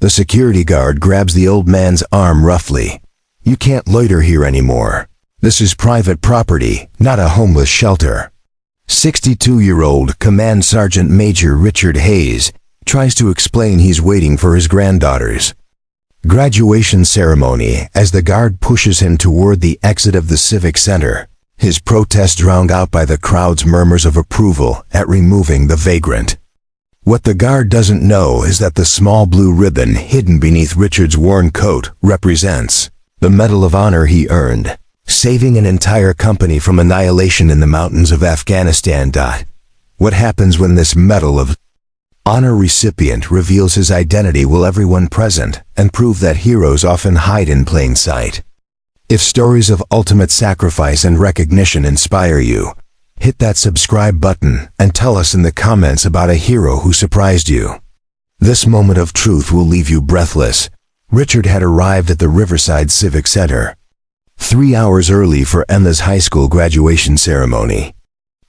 The security guard grabs the old man's arm roughly. "You can't loiter here anymore. This is private property, not a homeless shelter." 62-year-old Command Sergeant Major Richard Hayes tries to explain he's waiting for his granddaughter's graduation ceremony as the guard pushes him toward the exit of the Civic Center, his protest drowned out by the crowd's murmurs of approval at removing the vagrant. What the guard doesn't know is that the small blue ribbon hidden beneath Richard's worn coat represents the Medal of Honor he earned, saving an entire company from annihilation in the mountains of Afghanistan. What happens when this Medal of Honor recipient reveals his identity? Will everyone present and prove that heroes often hide in plain sight? If stories of ultimate sacrifice and recognition inspire you, hit that subscribe button and tell us in the comments about a hero who surprised you. This moment of truth will leave you breathless. Richard had arrived at the Riverside Civic Center 3 hours early for Emma's high school graduation ceremony.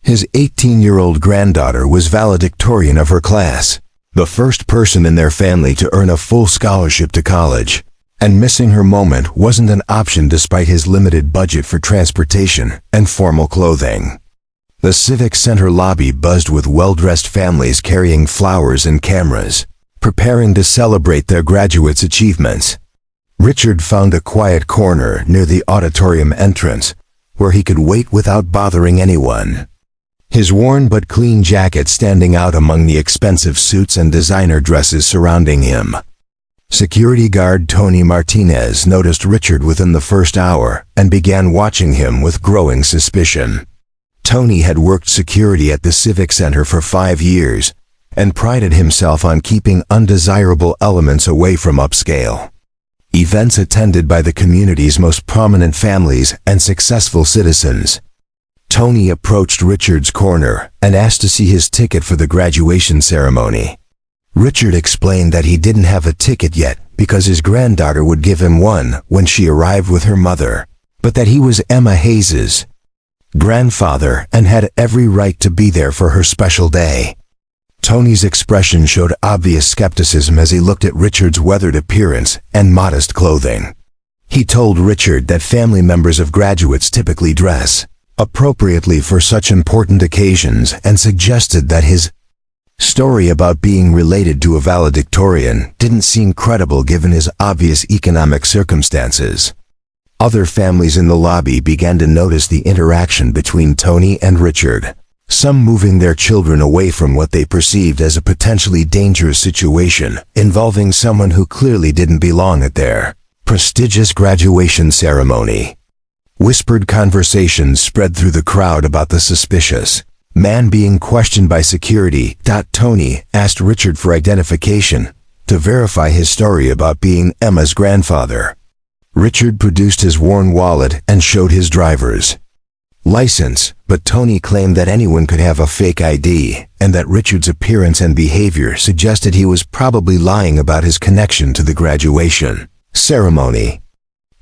His 18-year-old granddaughter was valedictorian of her class, the first person in their family to earn a full scholarship to college, and missing her moment wasn't an option despite his limited budget for transportation and formal clothing. The Civic Center lobby buzzed with well-dressed families carrying flowers and cameras, preparing to celebrate their graduates' achievements. Richard found a quiet corner near the auditorium entrance, where he could wait without bothering anyone. His worn but clean jacket standing out among the expensive suits and designer dresses surrounding him. Security guard Tony Martinez noticed Richard within the first hour and began watching him with growing suspicion. Tony had worked security at the Civic Center for 5 years and prided himself on keeping undesirable elements away from upscale events attended by the community's most prominent families and successful citizens. Tony approached Richard's corner and asked to see his ticket for the graduation ceremony. Richard explained that he didn't have a ticket yet because his granddaughter would give him one when she arrived with her mother, but that he was Emma Hayes's grandfather and had every right to be there for her special day. Tony's expression showed obvious skepticism as he looked at Richard's weathered appearance and modest clothing. He told Richard that family members of graduates typically dress appropriately for such important occasions and suggested that his story about being related to a valedictorian didn't seem credible given his obvious economic circumstances. Other families in the lobby began to notice the interaction between Tony and Richard, some moving their children away from what they perceived as a potentially dangerous situation involving someone who clearly didn't belong at their prestigious graduation ceremony. Whispered conversations spread through the crowd about the suspicious man being questioned by security. Tony asked Richard for identification to verify his story about being Emma's grandfather. Richard produced his worn wallet and showed his driver's license, but Tony claimed that anyone could have a fake ID and that Richard's appearance and behavior suggested he was probably lying about his connection to the graduation ceremony.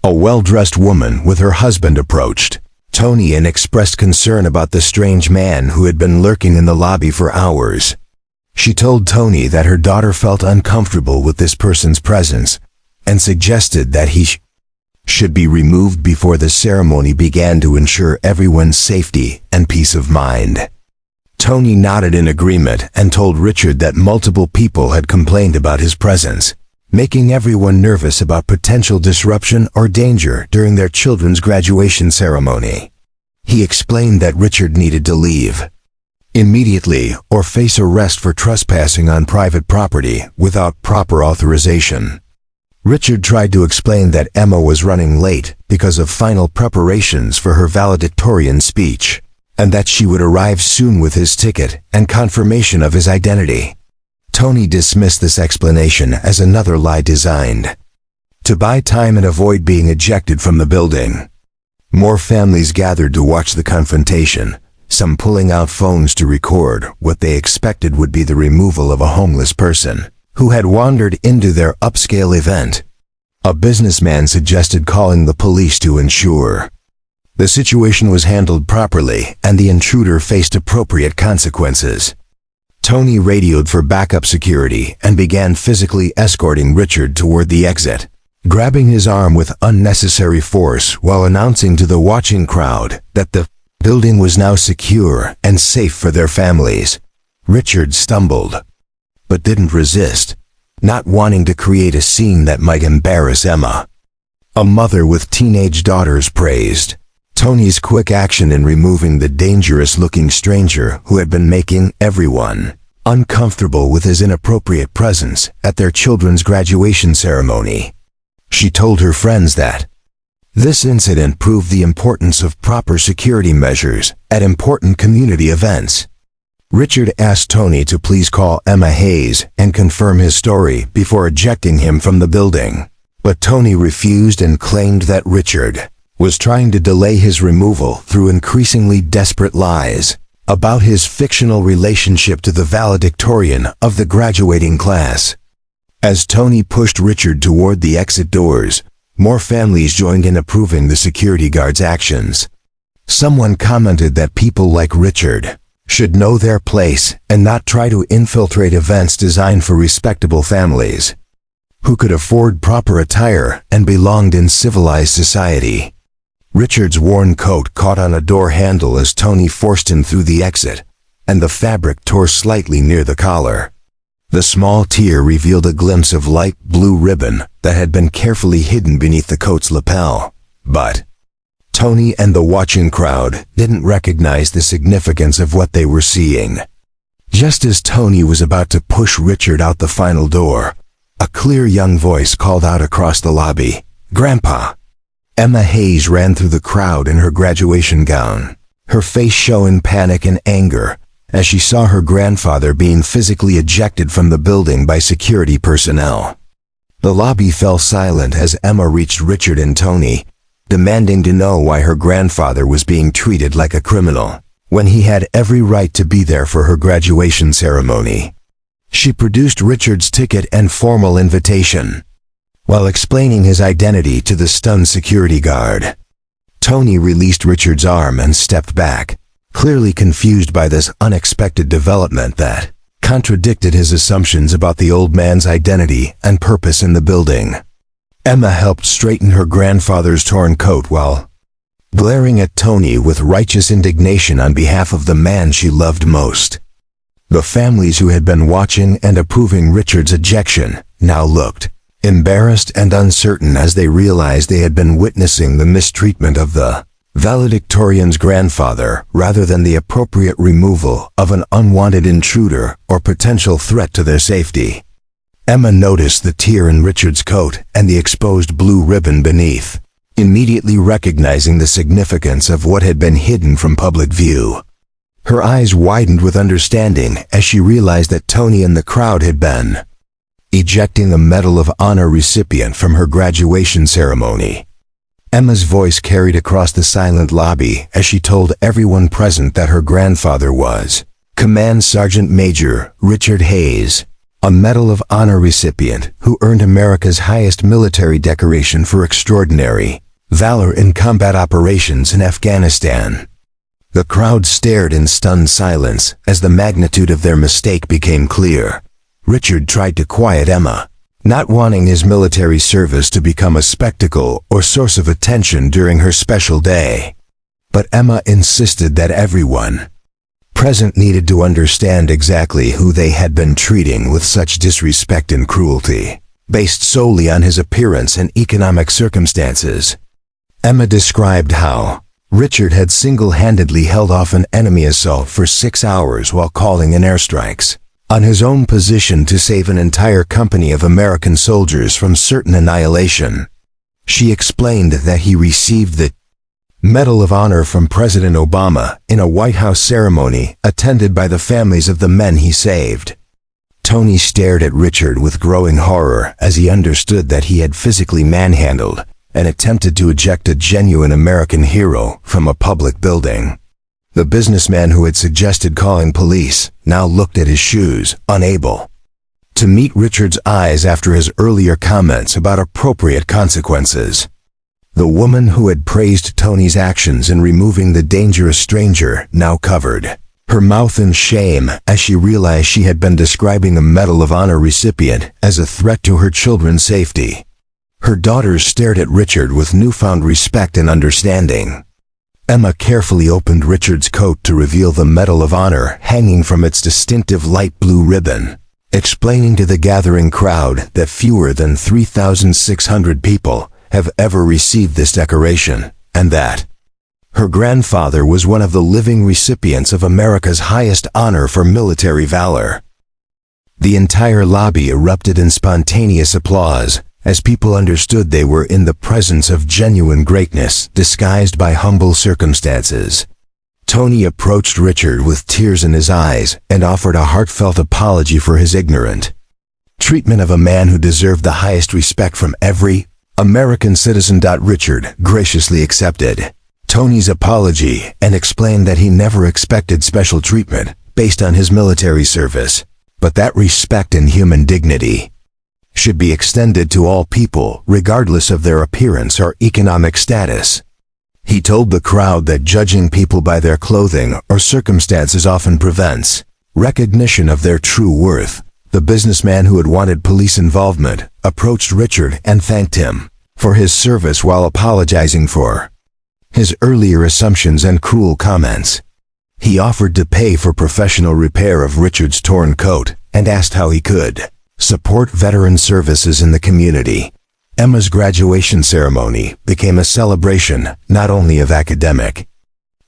A well-dressed woman with her husband approached Tony and expressed concern about the strange man who had been lurking in the lobby for hours. She told Tony that her daughter felt uncomfortable with this person's presence and suggested that he should be removed before the ceremony began to ensure everyone's safety and peace of mind. Tony nodded in agreement and told Richard that multiple people had complained about his presence, making everyone nervous about potential disruption or danger during their children's graduation ceremony. He explained that Richard needed to leave immediately or face arrest for trespassing on private property without proper authorization. Richard tried to explain that Emma was running late because of final preparations for her valedictorian speech, and that she would arrive soon with his ticket and confirmation of his identity. Tony dismissed this explanation as another lie designed to buy time and avoid being ejected from the building. More families gathered to watch the confrontation, some pulling out phones to record what they expected would be the removal of a homeless person who had wandered into their upscale event. A businessman suggested calling the police to ensure the situation was handled properly and the intruder faced appropriate consequences. Tony radioed for backup security and began physically escorting Richard toward the exit, grabbing his arm with unnecessary force while announcing to the watching crowd that the building was now secure and safe for their families. Richard stumbled, but didn't resist, not wanting to create a scene that might embarrass Emma. A mother with teenage daughters praised Tony's quick action in removing the dangerous-looking stranger who had been making everyone uncomfortable with his inappropriate presence at their children's graduation ceremony. She told her friends that this incident proved the importance of proper security measures at important community events. Richard asked Tony to please call Emma Hayes and confirm his story before ejecting him from the building. But Tony refused and claimed that Richard was trying to delay his removal through increasingly desperate lies about his fictional relationship to the valedictorian of the graduating class. As Tony pushed Richard toward the exit doors, more families joined in approving the security guard's actions. Someone commented that people like Richard should know their place and not try to infiltrate events designed for respectable families who could afford proper attire and belonged in civilized society. Richard's worn coat caught on a door handle as Tony forced him through the exit, and the fabric tore slightly near the collar. The small tear revealed a glimpse of light blue ribbon that had been carefully hidden beneath the coat's lapel. But Tony and the watching crowd didn't recognize the significance of what they were seeing. Just as Tony was about to push Richard out the final door, a clear young voice called out across the lobby, "Grandpa!" Emma Hayes ran through the crowd in her graduation gown, her face showing panic and anger as she saw her grandfather being physically ejected from the building by security personnel. The lobby fell silent as Emma reached Richard and Tony, demanding to know why her grandfather was being treated like a criminal when he had every right to be there for her graduation ceremony. She produced Richard's ticket and formal invitation, while explaining his identity to the stunned security guard. Tony released Richard's arm and stepped back, clearly confused by this unexpected development that contradicted his assumptions about the old man's identity and purpose in the building. Emma helped straighten her grandfather's torn coat while glaring at Tony with righteous indignation on behalf of the man she loved most. The families who had been watching and approving Richard's ejection now looked embarrassed and uncertain as they realized they had been witnessing the mistreatment of the valedictorian's grandfather rather than the appropriate removal of an unwanted intruder or potential threat to their safety. Emma noticed the tear in Richard's coat and the exposed blue ribbon beneath, immediately recognizing the significance of what had been hidden from public view. Her eyes widened with understanding as she realized that Tony and the crowd had been ejecting a Medal of Honor recipient from her graduation ceremony. Emma's voice carried across the silent lobby as she told everyone present that her grandfather was Command Sergeant Major Richard Hayes, a Medal of Honor recipient who earned America's highest military decoration for extraordinary valor in combat operations in Afghanistan. The crowd stared in stunned silence as the magnitude of their mistake became clear. Richard tried to quiet Emma, not wanting his military service to become a spectacle or source of attention during her special day. But Emma insisted that everyone present needed to understand exactly who they had been treating with such disrespect and cruelty, based solely on his appearance and economic circumstances. Emma described how Richard had single-handedly held off an enemy assault for 6 hours while calling in airstrikes on his own position to save an entire company of American soldiers from certain annihilation. She explained that he received the Medal of Honor from President Obama in a White House ceremony attended by the families of the men he saved. Tony stared at Richard with growing horror as he understood that he had physically manhandled and attempted to eject a genuine American hero from a public building. The businessman who had suggested calling police now looked at his shoes, unable to meet Richard's eyes after his earlier comments about appropriate consequences. The woman who had praised Tony's actions in removing the dangerous stranger now covered her mouth in shame as she realized she had been describing a Medal of Honor recipient as a threat to her children's safety. Her daughters stared at Richard with newfound respect and understanding. Emma carefully opened Richard's coat to reveal the Medal of Honor hanging from its distinctive light blue ribbon, explaining to the gathering crowd that fewer than 3,600 people have ever received this decoration, and that her grandfather was one of the living recipients of America's highest honor for military valor. The entire lobby erupted in spontaneous applause as people understood they were in the presence of genuine greatness disguised by humble circumstances. Tony approached Richard with tears in his eyes and offered a heartfelt apology for his ignorant treatment of a man who deserved the highest respect from every American citizen. Richard graciously accepted Tony's apology and explained that he never expected special treatment based on his military service, but that respect and human dignity should be extended to all people regardless of their appearance or economic status. He told the crowd that judging people by their clothing or circumstances often prevents recognition of their true worth. The businessman who had wanted police involvement approached Richard and thanked him for his service while apologizing for his earlier assumptions and cruel comments. He offered to pay for professional repair of Richard's torn coat and asked how he could support veteran services in the community. Emma's graduation ceremony became a celebration not only of academic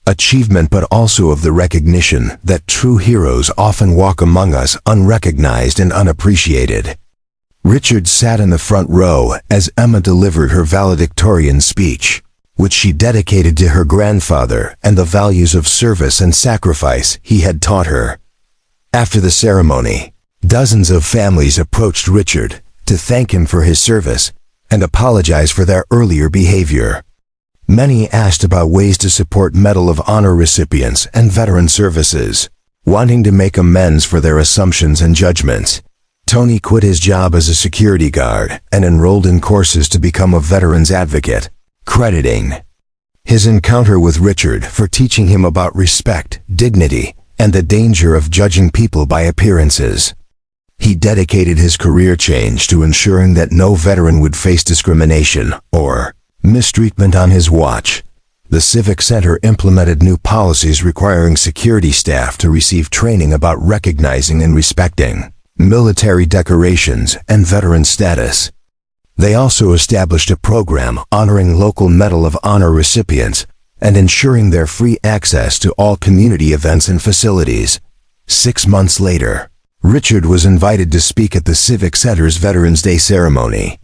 achievement but also of the recognition that true heroes often walk among us unrecognized and unappreciated. Richard sat in the front row as Emma delivered her valedictorian speech, which she dedicated to her grandfather and the values of service and sacrifice he had taught her. After the ceremony, dozens of families approached Richard to thank him for his service and apologize for their earlier behavior. Many asked about ways to support Medal of Honor recipients and veteran services, wanting to make amends for their assumptions and judgments. Tony quit his job as a security guard and enrolled in courses to become a veterans advocate, crediting his encounter with Richard for teaching him about respect, dignity, and the danger of judging people by appearances. He dedicated his career change to ensuring that no veteran would face discrimination or mistreatment on his watch. The Civic Center implemented new policies requiring security staff to receive training about recognizing and respecting military decorations and veteran status. They also established a program honoring local Medal of Honor recipients and ensuring their free access to all community events and facilities. 6 months later, Richard was invited to speak at the Civic Center's Veterans Day ceremony,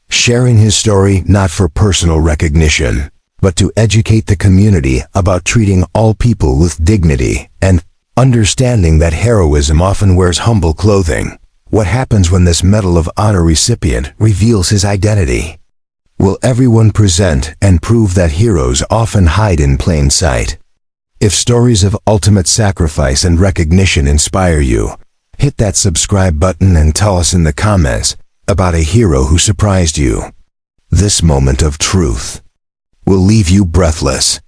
sharing his story not for personal recognition, but to educate the community about treating all people with dignity and understanding that heroism often wears humble clothing. What happens when this Medal of Honor recipient reveals his identity? Will everyone present and prove that heroes often hide in plain sight? If stories of ultimate sacrifice and recognition inspire you, hit that subscribe button and tell us in the comments about a hero who surprised you. This moment of truth will leave you breathless.